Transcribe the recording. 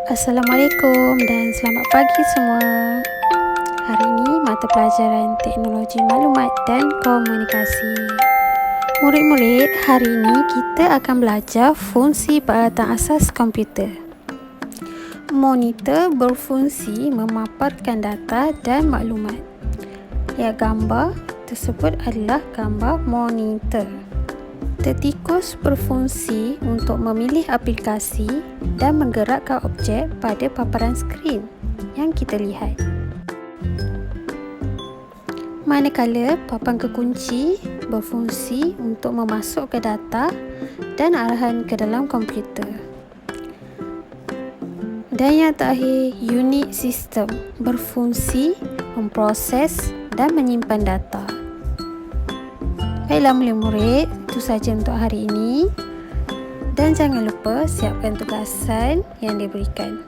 Assalamualaikum dan selamat pagi semua. Hari ini mata pelajaran Teknologi Maklumat dan Komunikasi. Murid-murid, hari ini kita akan belajar fungsi peralatan asas komputer. Monitor berfungsi memaparkan data dan maklumat. Gambar tersebut adalah gambar monitor. Tertikus berfungsi untuk memilih aplikasi dan menggerakkan objek pada paparan skrin yang kita lihat. Manakala papan kekunci berfungsi untuk memasukkan data dan arahan ke dalam komputer. Dan yang terakhir, unit sistem berfungsi memproses dan menyimpan data. Baiklah murid-murid, itu sahaja untuk hari ini. Dan jangan lupa siapkan tugasan yang diberikan.